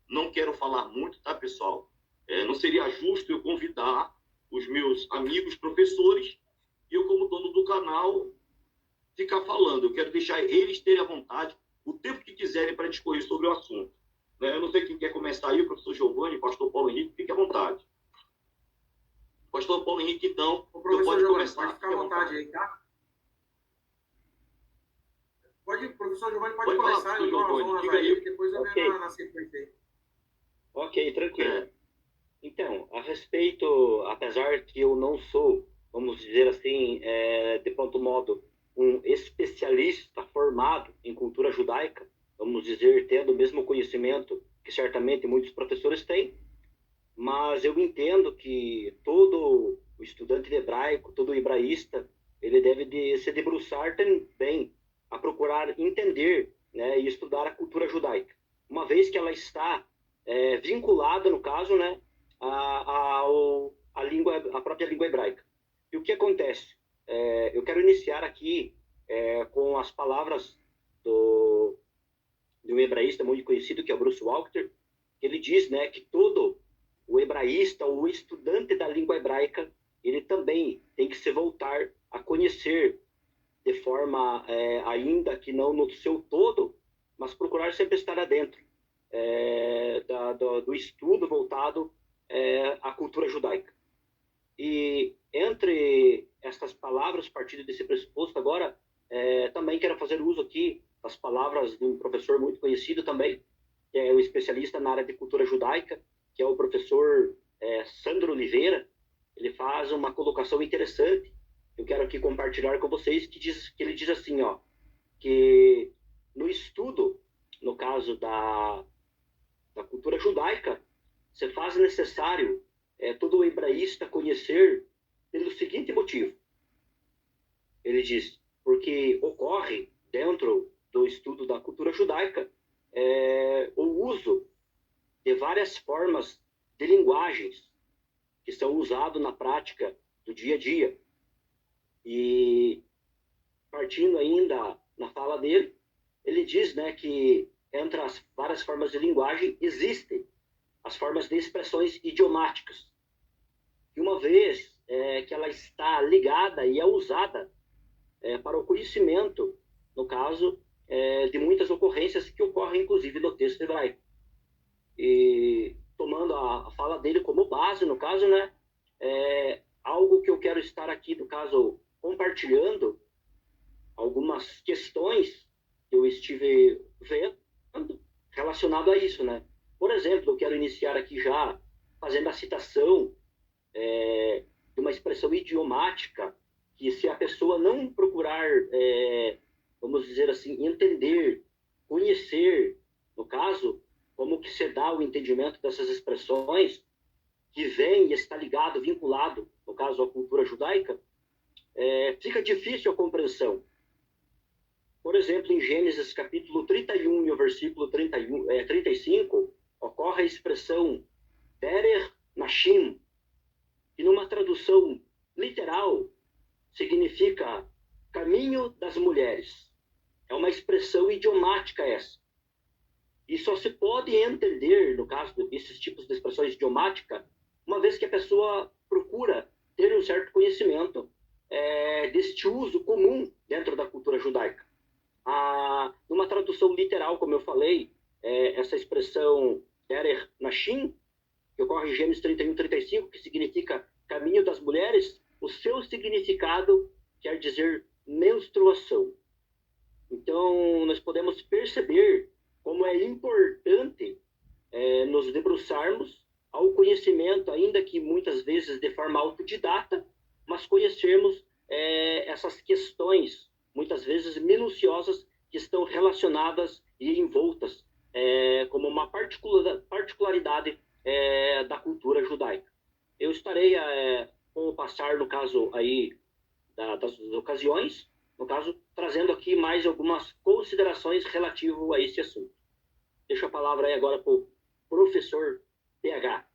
não quero falar muito, tá, pessoal? Não seria justo eu convidar os meus amigos professores e eu, como dono do canal, ficar falando. Eu quero deixar eles terem à vontade o tempo que quiserem para discorrer sobre o assunto. Eu não sei quem quer começar aí, o professor Giovanni, o pastor Paulo Henrique, fique à vontade. Pastor Paulo Henrique, então, o professor pode Giovanni, começar. pode ficar à vontade aí, tá? Professor Giovanni, pode começar, eu dou as honras a ele, depois eu venho na sequência aí. Ok, tranquilo. Então, a respeito, apesar que eu não sou, vamos dizer assim, de pronto modo, um especialista formado em cultura judaica, vamos dizer, tendo o mesmo conhecimento que certamente muitos professores têm, mas eu entendo que todo o estudante de hebraico, todo hebraísta, ele deve se debruçar também a procurar entender, né, e estudar a cultura judaica, uma vez que ela está vinculada, no caso, né, a própria língua hebraica. E o que acontece? Eu quero iniciar aqui com as palavras de um hebraísta muito conhecido, que é o Bruce Walker, que ele diz, né, que todo o hebraísta, o estudante da língua hebraica, ele também tem que se voltar a conhecer de forma, ainda que não no seu todo, mas procurar sempre estar adentro do estudo voltado à cultura judaica. E entre estas palavras, partindo desse pressuposto agora, também quero fazer uso aqui das palavras de um professor muito conhecido também, que é um especialista na área de cultura judaica, que é o professor Sandro Oliveira. Ele faz uma colocação interessante, eu quero aqui compartilhar com vocês, que ele diz assim, ó, que no estudo, no caso da cultura judaica, se faz necessário todo hebraísta conhecer pelo seguinte motivo. Ele diz, porque ocorre dentro do estudo da cultura judaica o uso de várias formas de linguagens que são usadas na prática do dia a dia. E partindo ainda na fala dele, ele diz, né, que entre as várias formas de linguagem existem as formas de expressões idiomáticas. E uma vez que ela está ligada e é usada para o conhecimento, no caso, de muitas ocorrências que ocorrem, inclusive, no texto hebraico. E tomando a fala dele como base, no caso, né, algo que eu quero estar aqui, no caso, compartilhando algumas questões que eu estive vendo relacionado a isso, né? Por exemplo, eu quero iniciar aqui já fazendo a citação de uma expressão idiomática que, se a pessoa não procurar, vamos dizer assim, entender, conhecer, no caso, como que se dá o entendimento dessas expressões, que vem e está ligado, vinculado, no caso, à cultura judaica, fica difícil a compreensão. Por exemplo, em Gênesis capítulo 31 e o versículo 35, ocorre a expressão Derer Nashim, que numa tradução literal significa caminho das mulheres. É uma expressão idiomática essa. E só se pode entender, no caso desses tipos de expressões idiomáticas, uma vez que a pessoa procura ter um certo conhecimento deste uso comum dentro da cultura judaica. Numa tradução literal, como eu falei, essa expressão Derer Nashim, que ocorre em Gênesis 31 e 35, que significa caminho das mulheres, o seu significado quer dizer menstruação. Então, nós podemos perceber como é importante nos debruçarmos ao conhecimento, ainda que muitas vezes de forma autodidata, mas conhecermos essas questões, muitas vezes minuciosas, que estão relacionadas e envoltas como uma particularidade da cultura judaica. Eu estarei, com o passar, no caso, aí, das ocasiões, no caso, trazendo aqui mais algumas considerações relativas a esse assunto. Deixo a palavra aí agora para o professor PH.